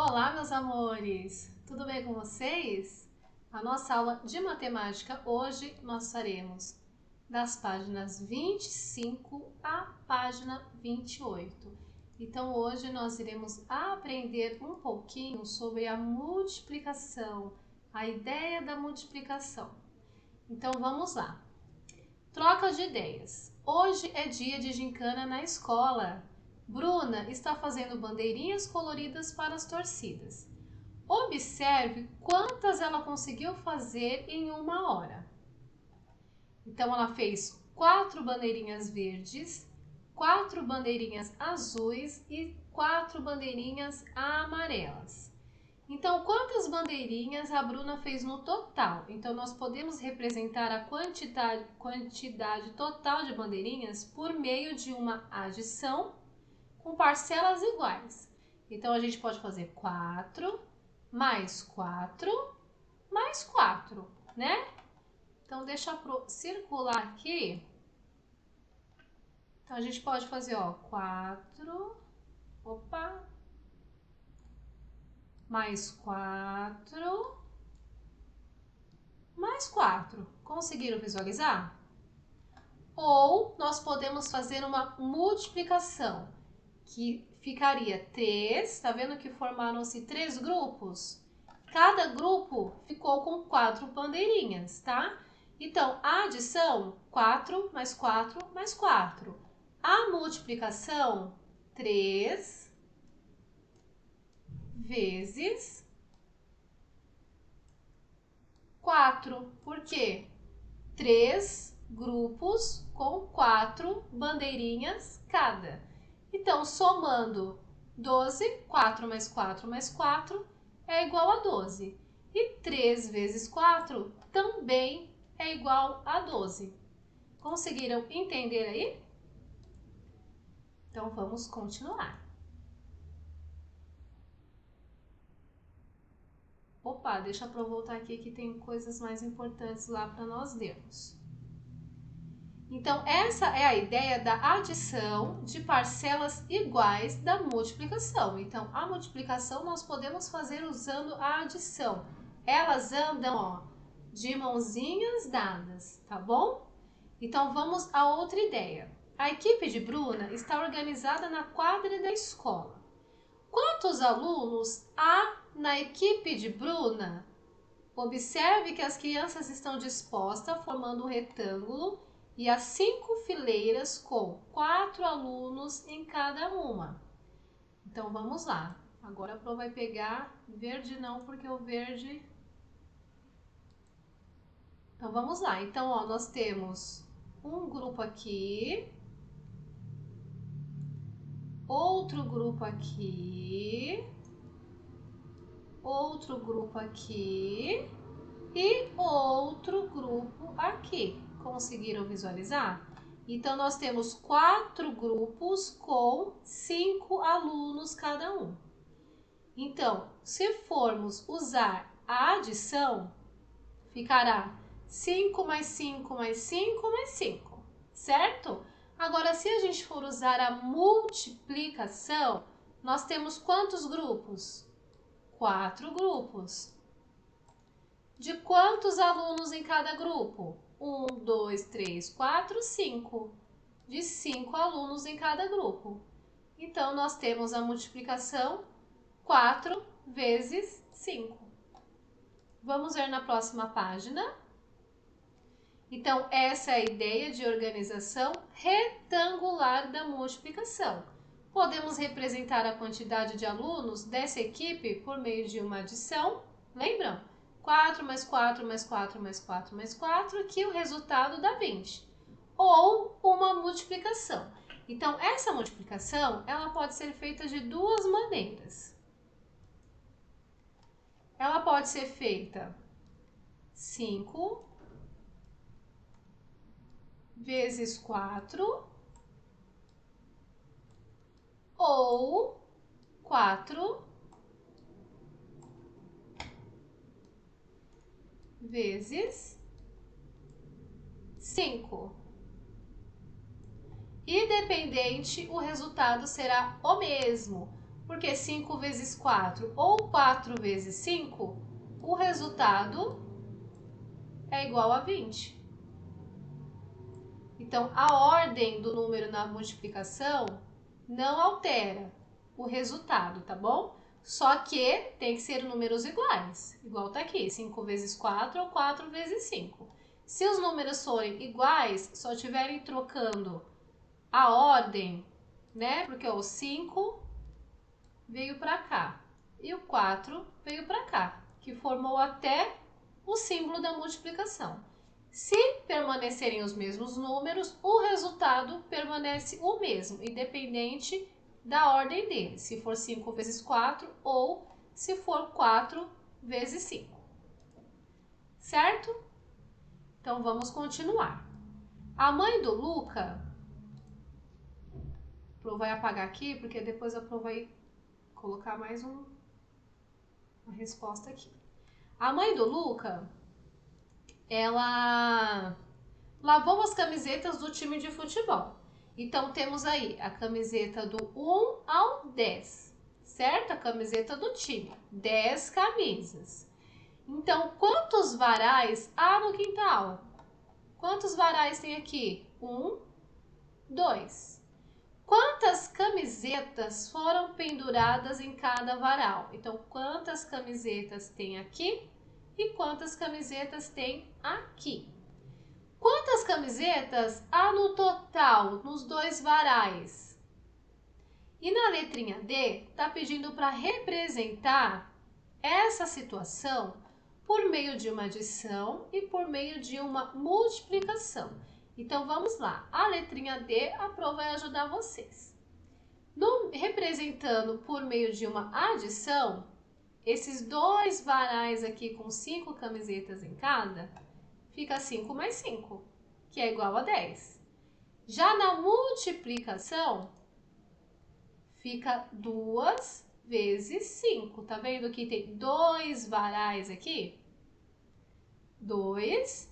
Olá, meus amores! Tudo bem com vocês? A nossa aula de matemática hoje nós faremos das páginas 25 à página 28. Então hoje nós iremos aprender um pouquinho sobre a multiplicação, a ideia da multiplicação. Então vamos lá. Troca de ideias. Hoje é dia de gincana na escola. Bruna está fazendo bandeirinhas coloridas para as torcidas. Observe quantas ela conseguiu fazer em 1 hora. Então, ela fez 4 bandeirinhas verdes, 4 bandeirinhas azuis e 4 bandeirinhas amarelas. Então, quantas bandeirinhas a Bruna fez no total? Então, nós podemos representar a quantidade total de bandeirinhas por meio de uma adição com parcelas iguais. Então, a gente pode fazer 4 mais 4 mais 4, né? Então, deixa eu circular aqui. Então, a gente pode fazer, ó, 4, mais 4, mais 4. Conseguiram visualizar? Ou nós podemos fazer uma multiplicação, que ficaria 3, tá vendo que formaram-se 3 grupos? Cada grupo ficou com 4 bandeirinhas, tá? Então, a adição, 4 mais 4 mais 4. A multiplicação, 3 vezes 4. Por quê? 3 grupos com 4 bandeirinhas cada. Então, somando 12, 4 mais 4 mais 4 é igual a 12. E 3 vezes 4 também é igual a 12. Conseguiram entender aí? Então, vamos continuar. Opa, deixa eu voltar aqui que tem coisas mais importantes lá para nós lermos. Então, essa é a ideia da adição de parcelas iguais da multiplicação. Então, a multiplicação nós podemos fazer usando a adição. Elas andam, ó, de mãozinhas dadas, tá bom? Então, vamos a outra ideia. A equipe de Bruna está organizada na quadra da escola. Quantos alunos há na equipe de Bruna? Observe que as crianças estão dispostas formando um retângulo e há 5 fileiras com 4 alunos em cada uma. Então, vamos lá. Agora a Pro vai pegar verde não, porque o verde... Então, vamos lá. Então, ó, nós temos um grupo aqui, outro grupo aqui, outro grupo aqui e outro grupo aqui. Conseguiram visualizar? Então, nós temos 4 grupos com 5 alunos cada um. Então, se formos usar a adição, ficará 5 mais 5 mais 5 mais 5, certo? Agora, se a gente for usar a multiplicação, nós temos quantos grupos? 4 grupos. De quantos alunos em cada grupo? 1, 2, 3, 4, 5. De 5 alunos em cada grupo. Então, nós temos a multiplicação 4 vezes 5. Vamos ver na próxima página. Então, essa é a ideia de organização retangular da multiplicação. Podemos representar a quantidade de alunos dessa equipe por meio de uma adição, lembram? 4 mais 4 mais 4 mais 4 mais 4, que o resultado dá 20. Ou uma multiplicação. Então, essa multiplicação, ela pode ser feita de duas maneiras. Ela pode ser feita 5 vezes 4 ou 4 vezes 5. Independente, o resultado será o mesmo, Porque 5 vezes 4 ou 4 vezes 5, o resultado é igual a 20. Então, a ordem do número na multiplicação não altera o resultado, tá bom? Só que tem que ser números iguais, igual tá aqui, 5 vezes 4 ou 4 vezes 5. Se os números forem iguais, só estiverem trocando a ordem, né? Porque ó, o 5 veio para cá e o 4 veio para cá, que formou até o símbolo da multiplicação. Se permanecerem os mesmos números, o resultado permanece o mesmo, independente da ordem dele, se for 5 vezes 4 ou se for 4 vezes 5. Certo? Então, vamos continuar. A mãe do Luca, a Pro vai apagar aqui, porque depois a Pro vai colocar mais uma resposta aqui. A mãe do Luca, ela lavou as camisetas do time de futebol. Então, temos aí a camiseta do 1 ao 10, certo? A camiseta do time, 10 camisas. Então, quantos varais há no quintal? Quantos varais tem aqui? 1, 2. Quantas camisetas foram penduradas em cada varal? Então, quantas camisetas tem aqui e quantas camisetas tem aqui? Quantas camisetas há no total nos dois varais? E na letrinha D, está pedindo para representar essa situação por meio de uma adição e por meio de uma multiplicação. Então, vamos lá. A letrinha D, a Pro vai ajudar vocês. Representando por meio de uma adição, esses dois varais aqui com 5 camisetas em cada, fica 5 mais 5, que é igual a 10. Já na multiplicação, fica 2 vezes 5. Tá vendo que tem dois varais aqui? 2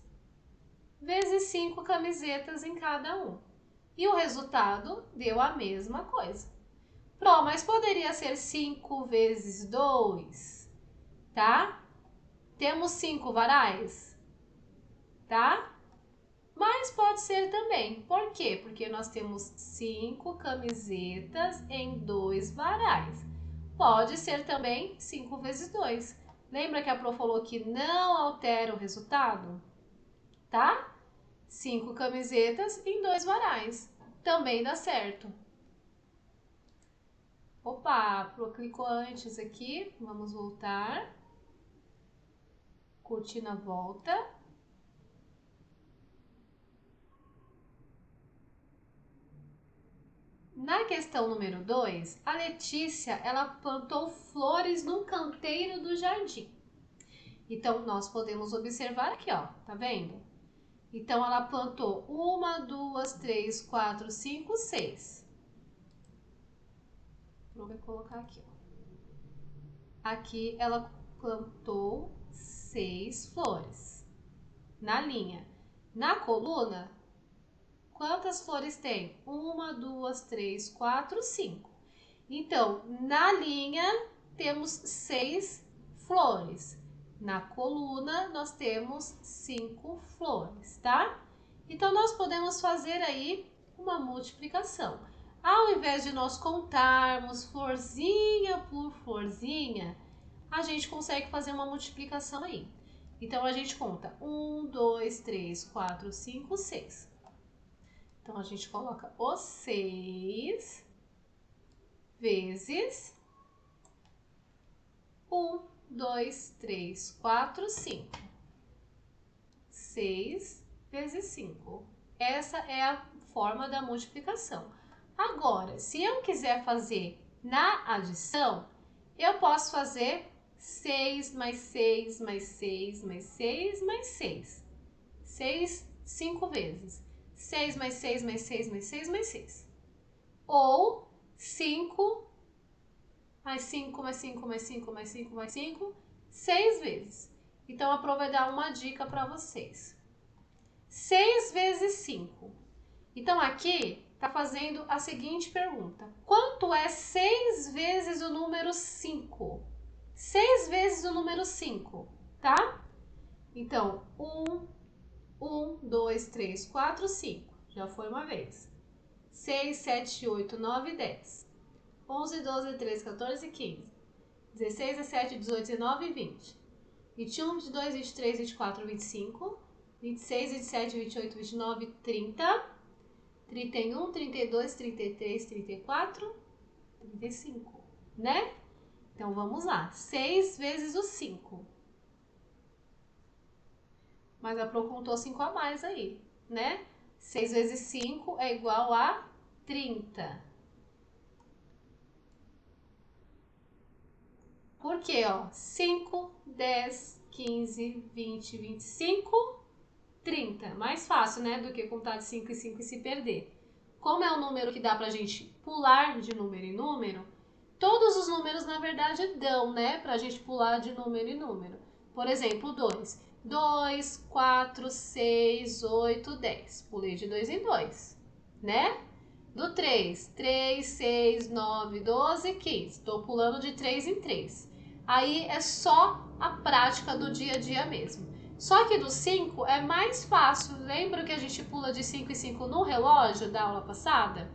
vezes 5 camisetas em cada um. E o resultado deu a mesma coisa. Pro, mas poderia ser 5 vezes 2, tá? Temos 5 varais, tá? Mas pode ser também. Por quê? Porque nós temos 5 camisetas em 2 varais. Pode ser também 5 vezes 2. Lembra que a Pro falou que não altera o resultado? Tá? 5 camisetas em 2 varais. Também dá certo. Opa, a Pro clicou antes aqui. Vamos voltar. Cortina volta. Na questão número 2, a Letícia, ela plantou flores num canteiro do jardim. Então, nós podemos observar aqui, ó, tá vendo? Então, ela plantou 1, 2, 3, 4, 5, 6. Vou colocar aqui, ó. Aqui, ela plantou 6 flores na linha. Na coluna, quantas flores tem? 1, 2, 3, 4, 5. Então, na linha, temos 6 flores. Na coluna, nós temos 5 flores, tá? Então, nós podemos fazer aí uma multiplicação. Ao invés de nós contarmos florzinha por florzinha, a gente consegue fazer uma multiplicação aí. Então, a gente conta 1, 2, 3, 4, 5, 6. Então, a gente coloca os 6 vezes 1, 2, 3, 4, 5. 6 vezes 5. Essa é a forma da multiplicação. Agora, se eu quiser fazer na adição, eu posso fazer 6 mais 6 mais 6 mais 6 mais 6. 6, 5 vezes. 6 mais 6 mais 6 mais 6 mais 6. Ou 5 mais 5 mais 5 mais 5 mais 5 mais 5, 6 vezes. Então, a Pro vai dar uma dica para vocês. 6 vezes 5. Então, aqui está fazendo a seguinte pergunta. Quanto é 6 vezes o número 5? 6 vezes o número 5, tá? Então, 1, 2, 3, 4, 5. Já foi uma vez. 6, 7, 8, 9, 10. 11, 12, 13, 14, 15. 16, 17, 18, 19 e 20. 21, 22, 23, 24, 25. 26, 27, 28, 29, 30. 31, 32, 33, 34, 35, né? Então, vamos lá. 6 vezes o 5. Mas a Pro contou 5 a mais aí, né? 6 vezes 5 é igual a 30. Por quê, ó? 5, 10, 15, 20, 25, 30. Mais fácil, né? Do que contar de 5 em 5 e se perder. Como é um número que dá pra gente pular de número em número, todos os números, na verdade, dão, né? Pra gente pular de número em número. Por exemplo, 2. 2, 4, 6, 8, 10. Pulei de 2 em 2, né? Do 3. 3, 6, 9, 12, 15. Estou pulando de 3 em 3. Aí é só a prática do dia a dia mesmo. Só que do 5 é mais fácil. Lembra que a gente pula de 5 em 5 no relógio da aula passada?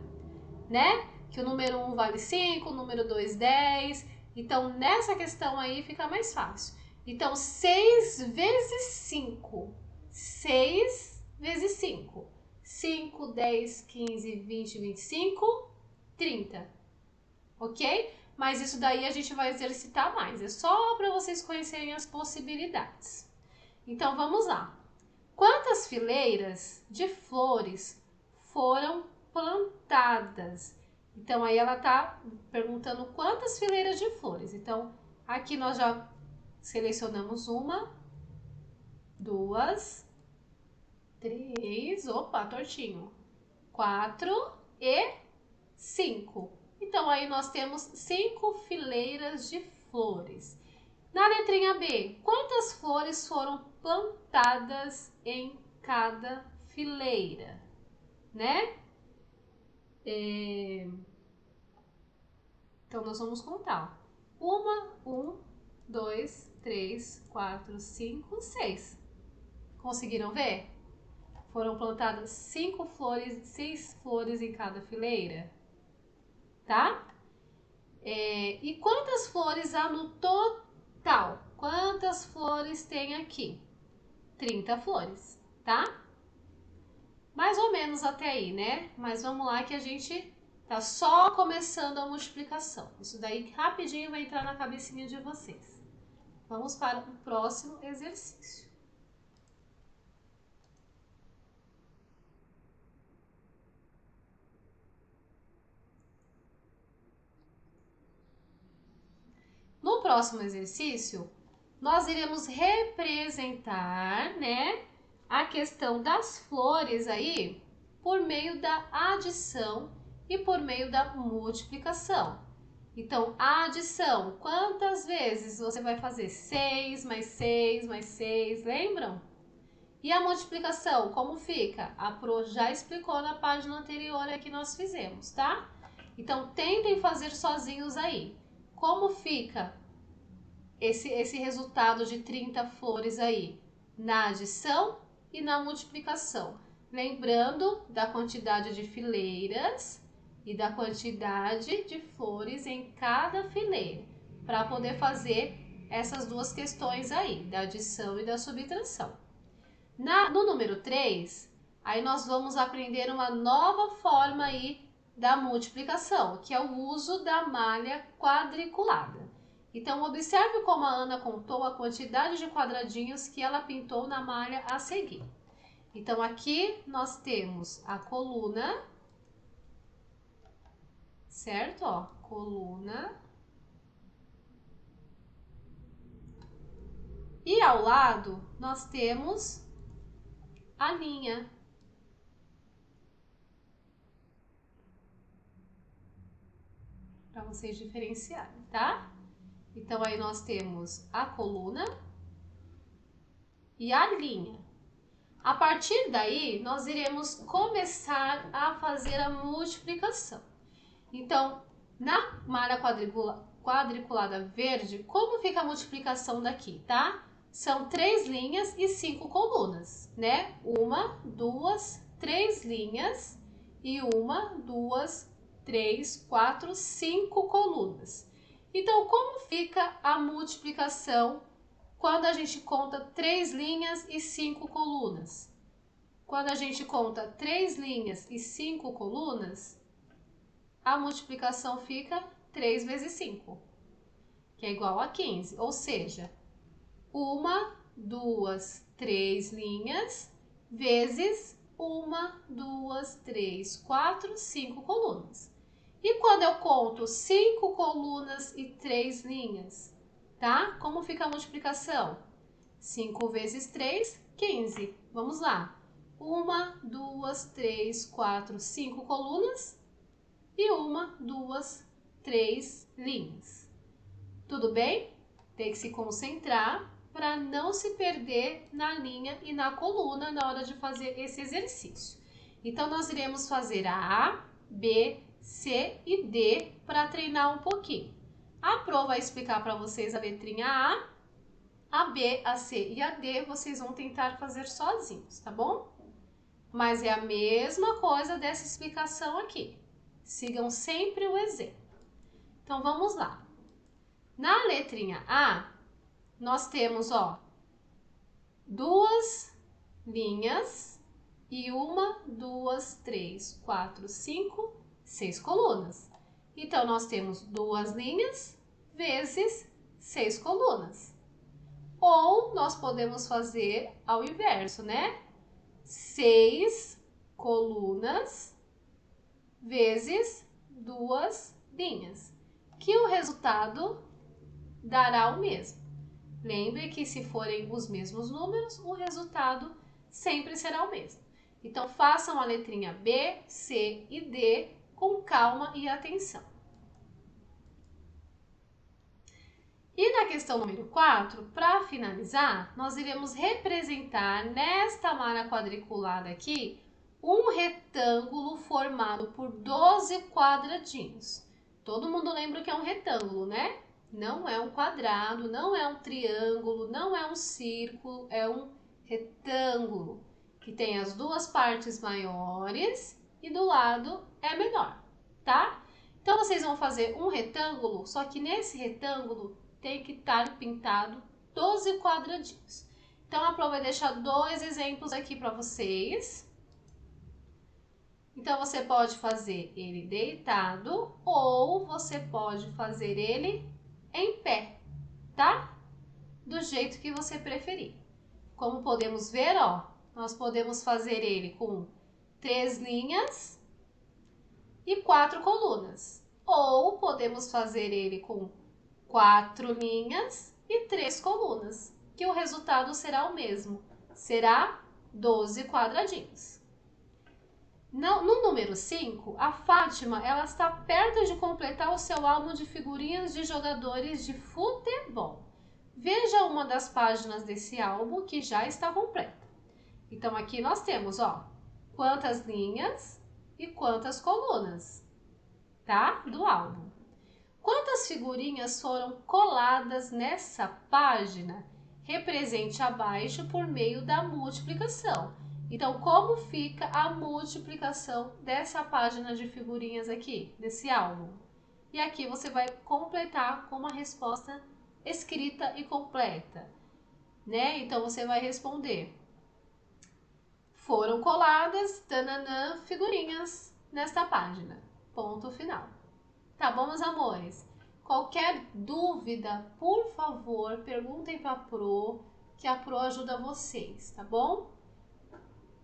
Né? Que o número 1 vale 5, o número 2, 10. Então, nessa questão aí fica mais fácil. Então, 6 vezes 5. 6 vezes 5. 5, 10, 15, 20, 25, 30. Ok? Mas isso daí a gente vai exercitar mais. É só para vocês conhecerem as possibilidades. Então, vamos lá. Quantas fileiras de flores foram plantadas? Então, aí ela está perguntando quantas fileiras de flores. Então, aqui nós já selecionamos 1, 2, 3, opa, tortinho, 4 e 5. Então, aí nós temos 5 fileiras de flores. Na letrinha B, quantas flores foram plantadas em cada fileira, né? Então, nós vamos contar. 1, 2, 3, 4, 5, 6. Conseguiram ver? Foram plantadas 5 flores, 6 flores em cada fileira, tá? E quantas flores há no total? Quantas flores tem aqui? 30 flores, tá? Mais ou menos até aí, né? Mas vamos lá que a gente tá só começando a multiplicação. Isso daí rapidinho vai entrar na cabecinha de vocês. Vamos para o próximo exercício. No próximo exercício, nós iremos representar, né, a questão das flores aí por meio da adição e por meio da multiplicação. Então, a adição, quantas vezes você vai fazer? 6 mais 6 mais 6, lembram? E a multiplicação, como fica? A Pro já explicou na página anterior que nós fizemos, tá? Então, tentem fazer sozinhos aí. Como fica esse resultado de 30 flores aí? Na adição e na multiplicação. Lembrando da quantidade de fileiras e da quantidade de flores em cada fileira, para poder fazer essas duas questões aí, da adição e da subtração. No número 3, aí nós vamos aprender uma nova forma aí da multiplicação, que é o uso da malha quadriculada. Então, observe como a Ana contou a quantidade de quadradinhos que ela pintou na malha a seguir. Então, aqui nós temos a coluna, certo? Ó, coluna. E ao lado, nós temos a linha. Para vocês diferenciarem, tá? Então, aí nós temos a coluna e a linha. A partir daí, nós iremos começar a fazer a multiplicação. Então, na malha quadriculada verde, como fica a multiplicação daqui, tá? São 3 linhas e 5 colunas, né? 1, 2, 3 linhas e 1, 2, 3, 4, 5 colunas. Então, como fica a multiplicação quando a gente conta 3 linhas e 5 colunas? Quando a gente conta 3 linhas e 5 colunas, a multiplicação fica 3 vezes 5, que é igual a 15. Ou seja, 1, 2, 3 linhas vezes 1, 2, 3, 4, 5 colunas. E quando eu conto 5 colunas e 3 linhas, tá? Como fica a multiplicação? 5 vezes 3, 15. Vamos lá. 1, 2, 3, 4, 5 colunas e 1, 2, 3 linhas. Tudo bem? Tem que se concentrar para não se perder na linha e na coluna na hora de fazer esse exercício. Então, nós iremos fazer a A, B, C e D para treinar um pouquinho. A Pro vai explicar para vocês a letrinha A B, a C e a D vocês vão tentar fazer sozinhos, tá bom? Mas é a mesma coisa dessa explicação aqui. Sigam sempre o exemplo. Então, vamos lá. Na letrinha A, nós temos, ó, 2 linhas e 1, 2, 3, 4, 5, 6 colunas. Então, nós temos 2 linhas vezes 6 colunas. Ou nós podemos fazer ao inverso, né? 6 colunas vezes 2 linhas, que o resultado dará o mesmo. Lembre que se forem os mesmos números, o resultado sempre será o mesmo. Então, façam a letrinha B, C e D com calma e atenção. E na questão número 4, para finalizar, nós iremos representar nesta malha quadriculada aqui um retângulo formado por 12 quadradinhos. Todo mundo lembra que é um retângulo, né? Não é um quadrado, não é um triângulo, não é um círculo, é um retângulo que tem as duas partes maiores e do lado é menor, tá? Então, vocês vão fazer um retângulo, só que nesse retângulo tem que estar pintado 12 quadradinhos. Então, a Pro vai deixar 2 exemplos aqui para vocês. Então, você pode fazer ele deitado ou você pode fazer ele em pé, tá? Do jeito que você preferir. Como podemos ver, ó, nós podemos fazer ele com 3 linhas e 4 colunas. Ou podemos fazer ele com 4 linhas e 3 colunas, que o resultado será o mesmo. Será 12 quadradinhos. No número 5, a Fátima ela está perto de completar o seu álbum de figurinhas de jogadores de futebol. Veja uma das páginas desse álbum que já está completa. Então, aqui nós temos, ó, quantas linhas e quantas colunas, tá? Do álbum. Quantas figurinhas foram coladas nessa página? Represente abaixo por meio da multiplicação. Então, como fica a multiplicação dessa página de figurinhas aqui, desse álbum? E aqui você vai completar com uma resposta escrita e completa, né? Então, você vai responder: foram coladas, tananã, figurinhas nesta página. Ponto final. Tá bom, meus amores? Qualquer dúvida, por favor, perguntem para a Pro, que a Pro ajuda vocês, tá bom?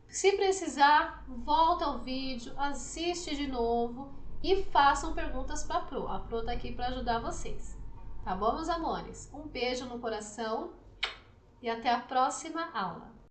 Se precisar, volta ao vídeo, assiste de novo e façam perguntas para a Pro. A Pro tá aqui para ajudar vocês. Tá bom, meus amores? Um beijo no coração e até a próxima aula.